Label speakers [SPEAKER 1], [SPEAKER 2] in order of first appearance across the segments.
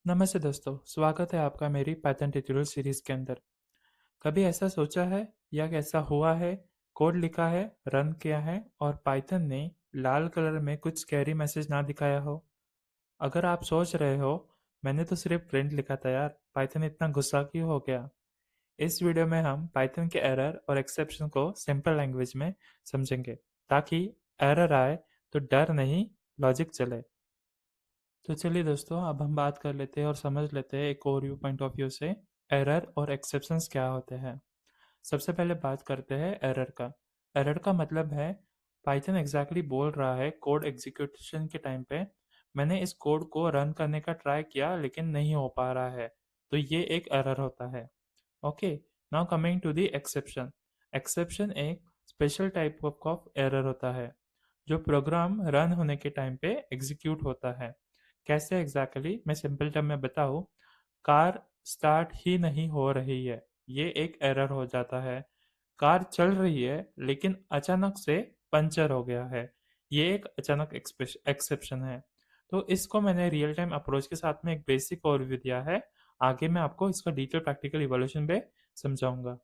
[SPEAKER 1] नमस्ते दोस्तों, स्वागत है आपका मेरी पाइथन ट्यूटोरियल सीरीज के अंदर। कभी ऐसा सोचा है या ऐसा हुआ है, कोड लिखा है, रन किया है और पाइथन ने लाल कलर में कुछ स्कैरी मैसेज ना दिखाया हो? अगर आप सोच रहे हो, मैंने तो सिर्फ प्रिंट लिखा था यार, पाइथन इतना गुस्सा क्यों हो गया? इस वीडियो में हम पाइथन के एरर और एक्सेप्शन को सिंपल लैंग्वेज में समझेंगे, ताकि एरर आए तो डर नहीं, लॉजिक चले। तो चलिए दोस्तों, अब हम बात कर लेते हैं और समझ लेते हैं एक ओवरव्यू पॉइंट ऑफ व्यू से एरर और एक्सेप्शंस क्या होते हैं। सबसे पहले बात करते हैं एरर का। एरर का मतलब है पाइथन एग्जैक्टली बोल रहा है कोड एग्जीक्यूशन के टाइम पे मैंने इस कोड को रन करने का ट्राई किया लेकिन नहीं हो पा रहा है, तो ये एक एरर होता है। Okay, now coming to the exception. Exception एक स्पेशल टाइप ऑफ एरर होता है जो प्रोग्राम रन होने के टाइम पे एग्जीक्यूट होता है। कैसे एग्जैक्टली मैं सिंपल टर्म में बताऊँ, कार स्टार्ट ही नहीं हो रही है, ये एक एरर हो जाता है। कार चल रही है लेकिन अचानक से पंचर हो गया है, ये एक अचानक एक्सेप्शन है। तो इसको मैंने रियल टाइम अप्रोच के साथ में एक बेसिक ओवरव्यू दिया है। आगे मैं आपको इसका डिटेल प्रैक्टिकल इवोल्यूशन पे समझाऊंगा।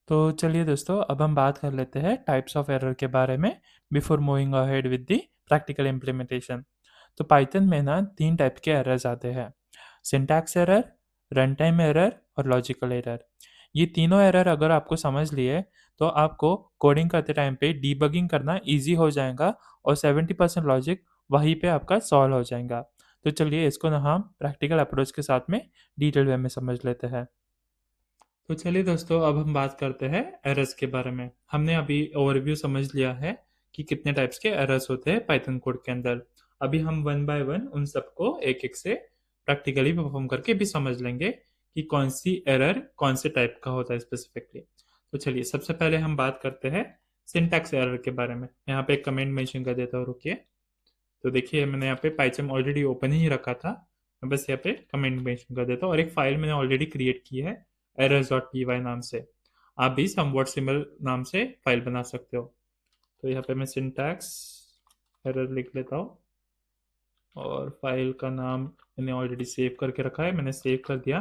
[SPEAKER 1] तो चलिए दोस्तों, अब हम बात कर लेते हैं टाइप्स ऑफ एरर के बारे में before moving ahead with the practical implementation. तो पाइथन में ना तीन टाइप के एरर्स आते हैं: syntax error, run time error और लॉजिकल एरर। ये तीनों एरर अगर आपको समझ लिए तो आपको कोडिंग करते टाइम पे डीबगिंग करना इजी हो जाएगा और 70% लॉजिक वहीं पे आपका सॉल्व हो जाएगा। तो चलिए इसको ना हम प्रैक्टिकल अप्रोच के साथ में डिटेल वे में समझ लेते हैं। तो चलिए दोस्तों, अब हम बात करते हैं एरर्स के बारे में। हमने अभी ओवरव्यू समझ लिया है कि कितने टाइप्स के एरर्स होते हैं पाइथन कोड के अंदर। अभी हम वन बाय वन उन सबको एक एक से प्रैक्टिकली परफॉर्म करके भी समझ लेंगे कि कौन सी एरर कौन से टाइप का होता है स्पेसिफिकली। तो चलिए सबसे पहले हम बात करते हैं सिंटैक्स एरर के बारे में। यहाँ पे एक कमेंट मेंशन कर देता हूँ, रुकिए। तो देखिए मैंने यहाँ पे पाइथन ऑलरेडी ओपन ही रखा था, मैं बस यहाँ पे कमेंट मेंशन कर देता हूँ और एक फाइल मैंने ऑलरेडी क्रिएट की है errors.py नाम से। आप भी समवॉट सिमिलर नाम से फाइल बना सकते हो। तो यहाँ पे मैं सिंटैक्स एरर लिख लेता हूँ और फाइल का नाम मैंने ऑलरेडी सेव करके रखा है, मैंने सेव कर दिया।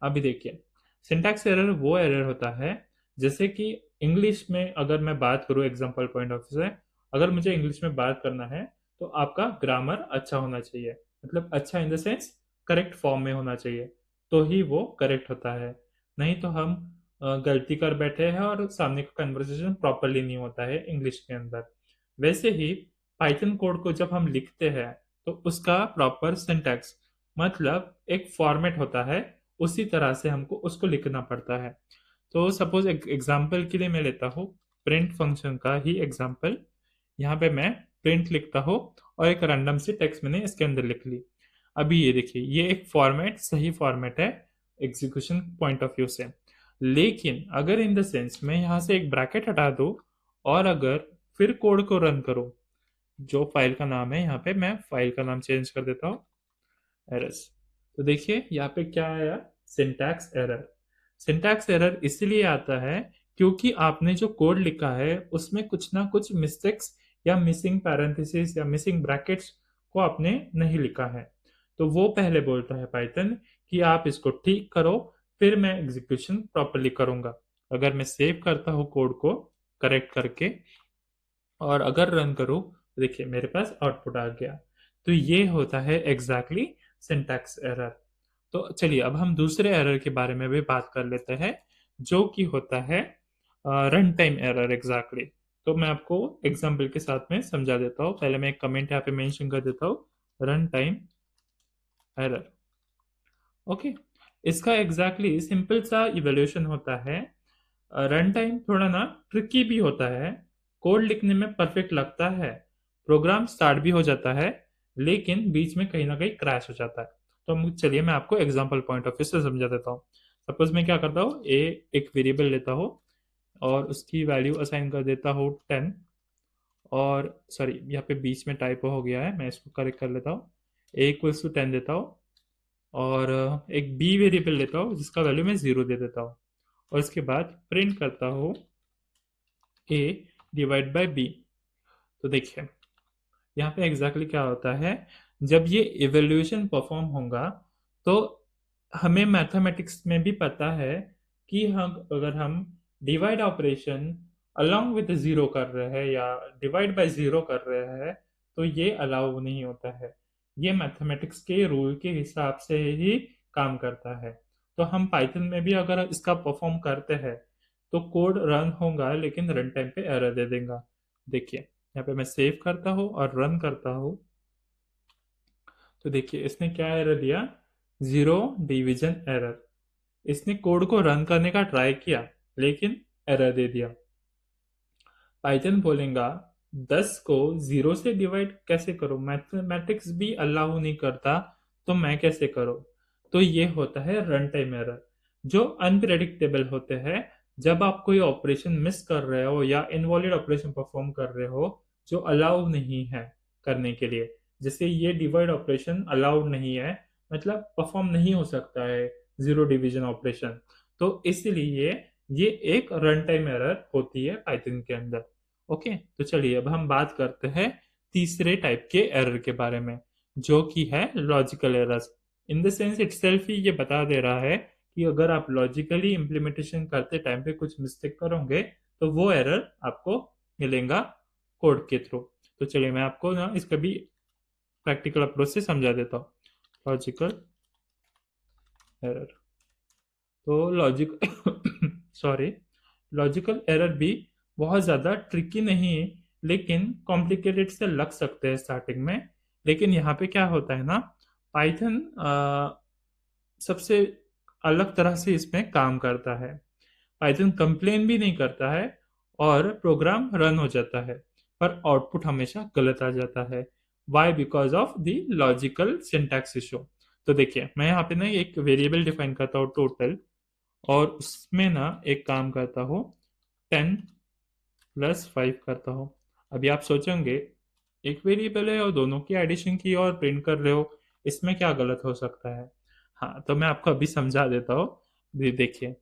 [SPEAKER 1] अभी देखिए, सिंटैक्स एरर वो एरर होता है जैसे कि इंग्लिश में अगर मैं बात करूँ एग्जांपल पॉइंट ऑफ व्यू से, अगर मुझे इंग्लिश में बात करना है तो आपका ग्रामर अच्छा होना चाहिए, मतलब अच्छा इन द सेंस करेक्ट फॉर्म में होना चाहिए, तो ही वो करेक्ट होता है। नहीं तो हम गलती कर बैठे हैं और सामने का कन्वर्सेशन प्रॉपरली नहीं होता है इंग्लिश के अंदर। वैसे ही पाइथन कोड को जब हम लिखते हैं तो उसका प्रॉपर सिंटैक्स मतलब एक फॉर्मेट होता है, उसी तरह से हमको उसको लिखना पड़ता है। तो सपोज एक एग्जांपल के लिए मैं लेता हूँ प्रिंट फंक्शन का ही एग्जांपल। यहाँ पे मैं प्रिंट लिखता हूँ और एक रैंडम सी टेक्स्ट मैंने इसके अंदर लिख ली। अभी ये देखिए, ये एक फॉर्मेट सही फॉर्मेट है एग्जीक्यूशन पॉइंट ऑफ व्यू से। लेकिन अगर इन द सेंस मैं यहाँ से एक ब्रैकेट हटा दूँ और अगर फिर कोड को रन करूँ, जो फाइल का नाम है, यहाँ पे मैं फाइल का नाम चेंज कर देता हूँ एरर्स। तो देखिए यहाँ पे क्या आया, सिंटैक्स एरर। सिंटैक्स एरर इसलिए आता है क्योंकि आपने जो कोड लिखा है उसमें कुछ ना कुछ मिस्टेक्स या मिसिंग पैरेंथेसिस या मिसिंग ब्रैकेट्स को आपने नहीं लिखा है। तो वो पहले बोलता है पाइथन कि आप इसको ठीक करो, फिर मैं एग्जीक्यूशन प्रॉपरली करूंगा। अगर मैं सेव करता हूँ कोड को करेक्ट करके और अगर रन करूँ तो देखिए मेरे पास आउटपुट आ गया। तो ये होता है एग्जैक्टली सिंटैक्स एरर। तो चलिए अब हम दूसरे एरर के बारे में भी बात कर लेते हैं, जो कि होता है रन टाइम एरर एग्जैक्टली। तो मैं आपको एग्जांपल के साथ में समझा देता हूँ। पहले मैं एक कमेंट यहाँ पे मेंशन कर देता हूँ, रन टाइम एरर। ओके, इसका एग्जैक्टली सिंपल सा इवोल्यूशन होता है। रन टाइम थोड़ा ना ट्रिकी भी होता है, कोड लिखने में परफेक्ट लगता है, प्रोग्राम स्टार्ट भी हो जाता है, लेकिन बीच में कहीं ना कहीं क्रैश हो जाता है। तो चलिए मैं आपको एग्जांपल पॉइंट ऑफ व्यू से समझा देता हूँ। सपोज मैं क्या करता हूँ, ए एक वेरिएबल लेता हूँ और उसकी वैल्यू असाइन कर देता हूँ 10। और सॉरी, यहाँ पे बीच में टाइपो हो गया है, मैं इसको करेक्ट कर लेता हूँ। ए इक्वल्स टू 10 देता हूँ और एक बी वेरिएबल लेता हूँ जिसका वैल्यू मैं 0 दे देता हूँ और इसके बाद प्रिंट करता हूँ ए डिवाइड बाय बी। तो देखिए यहाँ पे एग्जैक्टली क्या होता है, जब ये इवेल्यूशन परफॉर्म होगा तो हमें मैथमेटिक्स में भी पता है कि हम अगर हम divide operation along with zero कर रहे हैं या डिवाइड बाय जीरो कर रहे हैं तो ये अलाउ नहीं होता है। ये मैथमेटिक्स के रूल के हिसाब से ही काम करता है। तो हम पाइथन में भी अगर इसका परफॉर्म करते हैं तो कोड रन होगा लेकिन रन टाइम पे एरर दे देगा। देखिए यहाँ पे मैं सेव करता हूँ और रन करता हूँ तो देखिए इसने क्या एरर दिया, जीरो डिवीजन एरर। इसने कोड को रन करने का ट्राई किया लेकिन एरर दे दिया। पाइथन बोलेगा 10 को जीरो से डिवाइड कैसे करो, मैथमेटिक्स भी अलाउ नहीं करता तो मैं कैसे करूं। तो ये होता है रन टाइम एरर जो अनप्रेडिक्टेबल होते हैं। जब आप कोई ऑपरेशन मिस कर रहे हो या इनवॉलिड ऑपरेशन परफॉर्म कर रहे हो जो अलाउ नहीं है करने के लिए, जैसे ये डिवाइड ऑपरेशन अलाउड नहीं है, मतलब परफॉर्म नहीं हो सकता है जीरो डिवीजन ऑपरेशन, तो इसलिए ये एक रन टाइम एरर होती है पाइथन के अंदर। ओके, तो चलिए अब हम बात करते हैं तीसरे टाइप के एरर के बारे में जो कि है logical errors. In the sense itself ही ये बता दे रहा है कि अगर आप लॉजिकली इम्प्लीमेंटेशन करते टाइम पे कुछ मिस्टेक करोगे तो वो एरर आपको मिलेगा कोड के थ्रू। तो चलिए मैं आपको ना इसका भी प्रैक्टिकल अप्रोच से समझा देता हूँ। लॉजिकल एरर, तो लॉजिक सॉरी, लॉजिकल एरर भी बहुत ज़्यादा ट्रिकी नहीं है लेकिन कॉम्प्लिकेटेड से लग सकते हैं स्टार्टिंग में। लेकिन यहाँ पे क्या होता है ना, पाइथन सबसे अलग तरह से इसमें काम करता है। पाइथन कंप्लेन भी नहीं करता है और प्रोग्राम रन हो जाता है पर आउटपुट हमेशा गलत आ जाता है। Why? Because of the logical syntax issue. तो देखिए मैं यहाँ पे ना एक वेरिएबल डिफाइन करता हूँ टोटल, और उसमें ना एक काम करता हूँ 10+5 करता हूँ। अभी आप सोचेंगे एक वेरिएबल है और दोनों की एडिशन की और प्रिंट कर रहे हो, इसमें क्या गलत हो सकता है। हाँ तो मैं आपको अभी समझा देता हूँ। देखिए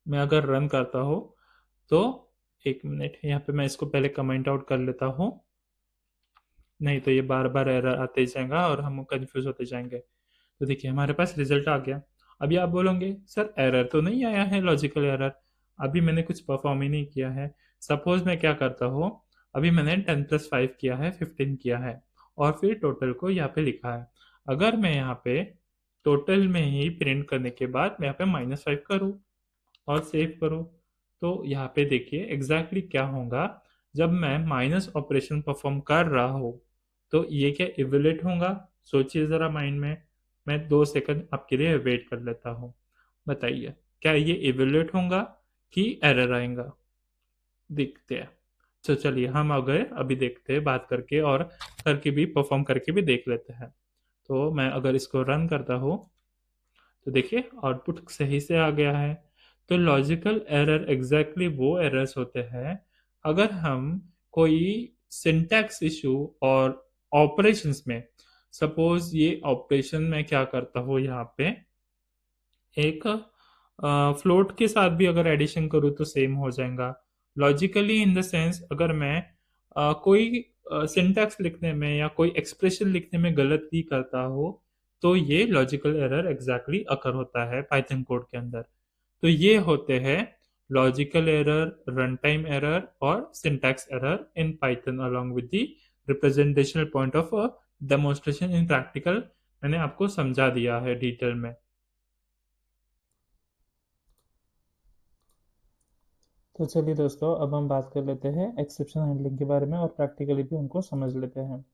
[SPEAKER 1] मैं अगर रन करता हूँ तो एक मिनट यहाँ पे मैं इसको पहले कमेंट आउट कर लेता हूँ, नहीं तो ये बार बार एरर आते ही जाएगा और हम कंफ्यूज होते जाएंगे। तो देखिए हमारे पास रिजल्ट आ गया। अभी आप बोलोगे सर एरर तो नहीं आया है लॉजिकल एरर, अभी मैंने कुछ परफॉर्म ही नहीं किया है। सपोज मैं क्या करता हूँ, अभी मैंने 10+5 किया है, 15 किया है और फिर टोटल को यहाँ पे लिखा है। अगर मैं यहाँ पे टोटल में ही प्रिंट करने के बाद मैं यहाँ पे -5 करूँ और सेव करूँ तो यहाँ पे देखिए एग्जैक्टली क्या होगा। जब मैं माइनस ऑपरेशन परफॉर्म कर रहा हूँ तो ये क्या इवेल्युएट होगा, सोचिए जरा माइंड में। मैं 2 सेकंड आपके लिए वेट कर लेता हूँ, बताइए क्या ये इवेल्युएट होगा कि एरर आएगा। देखते हैं। तो चलिए हम अगर अभी देखते हैं बात करके और करके भी परफॉर्म करके भी देख लेते हैं। तो मैं अगर इसको रन करता हूँ तो देखिए आउटपुट सही से आ गया है। तो लॉजिकल एरर एग्जैक्टली वो एरर्स होते हैं अगर हम कोई सिंटैक्स इशू और ऑपरेशंस में, सपोज ये ऑपरेशन में क्या करता हूँ यहाँ पे एक फ्लोट के साथ भी अगर एडिशन करूँ तो सेम हो जाएगा लॉजिकली। इन द सेंस अगर मैं कोई सिंटैक्स लिखने में या कोई एक्सप्रेशन लिखने में गलती करता हो तो ये लॉजिकल एरर एग्जैक्टली अकर होता है पाइथन कोड के अंदर। तो ये होते हैं logical error, run time error और syntax error in Python along with the representational point of demonstration in practical. मैंने आपको समझा दिया है डिटेल में। तो चलिए दोस्तों अब हम बात कर लेते हैं एक्सेप्शन हैंडलिंग के बारे में और प्रैक्टिकली भी उनको समझ लेते हैं।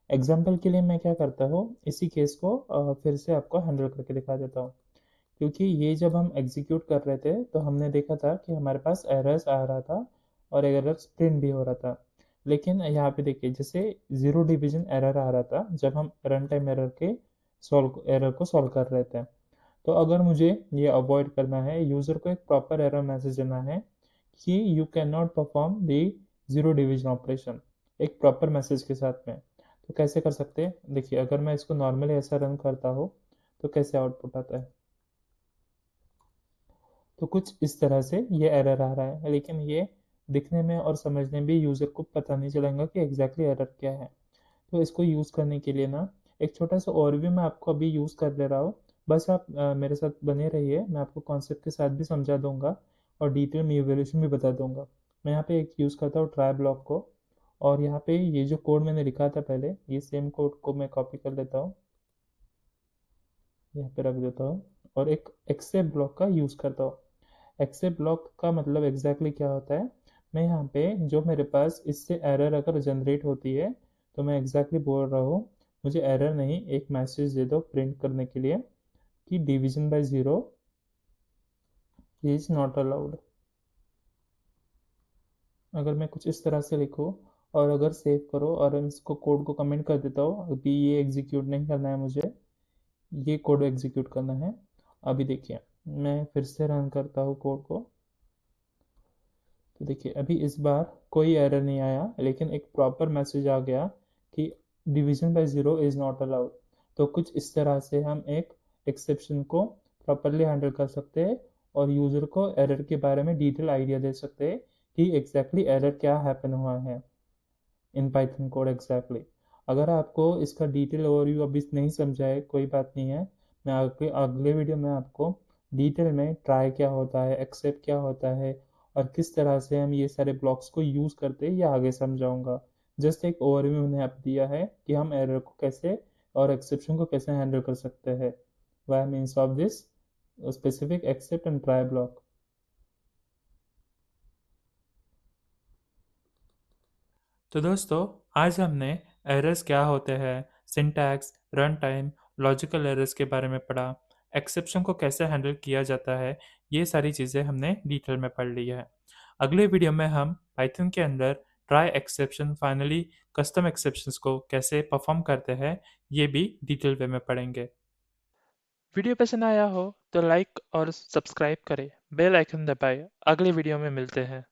[SPEAKER 1] एग्जाम्पल के लिए मैं क्या करता हूँ, इसी केस को फिर से आपको हैंडल करके दिखा देता हूँ। क्योंकि ये जब हम एग्जीक्यूट कर रहे थे तो हमने देखा था कि हमारे पास एरर्स आ रहा था और एरर्स प्रिंट भी हो रहा था। लेकिन यहाँ पे देखिए जैसे जीरो डिवीजन एरर आ रहा था जब हम रन टाइम एरर को सॉल्व कर रहे थे। तो अगर मुझे ये अवॉइड करना है, यूज़र को एक प्रॉपर एरर मैसेज देना है कि you can not perform the zero division operation एक प्रॉपर मैसेज के साथ में, तो कैसे कर सकते हैं। देखिए अगर मैं इसको नॉर्मली ऐसा रन करता हूँ तो कैसे आउटपुट आता है, तो कुछ इस तरह से ये एरर आ रहा है लेकिन ये दिखने में और समझने में यूज़र को पता नहीं चलेगा कि एग्जैक्टली एरर क्या है। तो इसको यूज़ करने के लिए ना एक छोटा सा ओवरव्यू मैं आपको अभी यूज़ कर ले रहा हूँ। बस आप मेरे साथ बने रहिए, मैं आपको कॉन्सेप्ट के साथ भी समझा दूँगा और डिटेल में इवैल्यूएशन भी बता दूँगा। मैं यहाँ पे एक यूज़ करता हूँ ट्राई ब्लॉक को, और यहाँ पे ये जो कोड मैंने लिखा था पहले, ये सेम कोड को मैं कॉपी कर लेता हूँ, यहाँ पे रख देता हूँ और एक एक्सेप्ट ब्लॉक का यूज़ करता हूँ। एक्सेप्ट ब्लॉक का मतलब एग्जैक्टली क्या होता है, मैं यहाँ पे जो मेरे पास इससे एरर अगर जनरेट होती है तो मैं एग्जैक्टली बोल रहा हूँ, मुझे एरर नहीं, एक मैसेज दे दो प्रिंट करने के लिए कि division by zero is not allowed. अगर मैं कुछ इस तरह से लिखूँ और अगर सेव करो और इसको कोड को कमेंट कर देता हूँ, अभी ये एग्जीक्यूट नहीं करना है मुझे, ये कोड एग्जीक्यूट करना है। अभी देखिए, मैं फिर से रन करता हूँ कोड को, तो देखिए अभी इस बार कोई एरर नहीं आया, लेकिन एक प्रॉपर मैसेज आ गया कि division by zero is not allowed. तो कुछ इस तरह से हम एक एक्सेप्शन को प्रॉपरली हैंडल कर सकते हैं और यूज़र को एरर के बारे में डिटेल आइडिया दे सकते हैं कि एग्जैक्टली एरर क्या हैपन हुआ है इन पाइथन कोड एग्जैक्टली। अगर आपको इसका डिटेल ओवरव्यू अभी नहीं समझा है, कोई बात नहीं है, मैं अगले वीडियो में आपको डिटेल में ट्राई क्या होता है, एक्सेप्ट क्या होता है और किस तरह से हम ये सारे ब्लॉक्स को यूज़ करते हैं, ये आगे समझाऊंगा। जस्ट एक ओवरव्यू मैंने आप दिया है कि हम एरर को कैसे और एक्सेप्शन को कैसे हैंडल कर सकते हैं by means of this specific except and try block. तो दोस्तों, आज हमने एरर्स क्या होते हैं, syntax, run time, logical errors के बारे में पढ़ा, एक्सेप्शन को कैसे हैंडल किया जाता है, ये सारी चीज़ें हमने डिटेल में पढ़ ली है। अगले वीडियो में हम पाइथन के अंदर try exception, finally custom exceptions को कैसे परफॉर्म करते हैं, ये भी डिटेल वे में पढ़ेंगे।
[SPEAKER 2] वीडियो पसंद आया हो तो लाइक और सब्सक्राइब करें, बेल आइकन दबाएं। अगले वीडियो में मिलते हैं।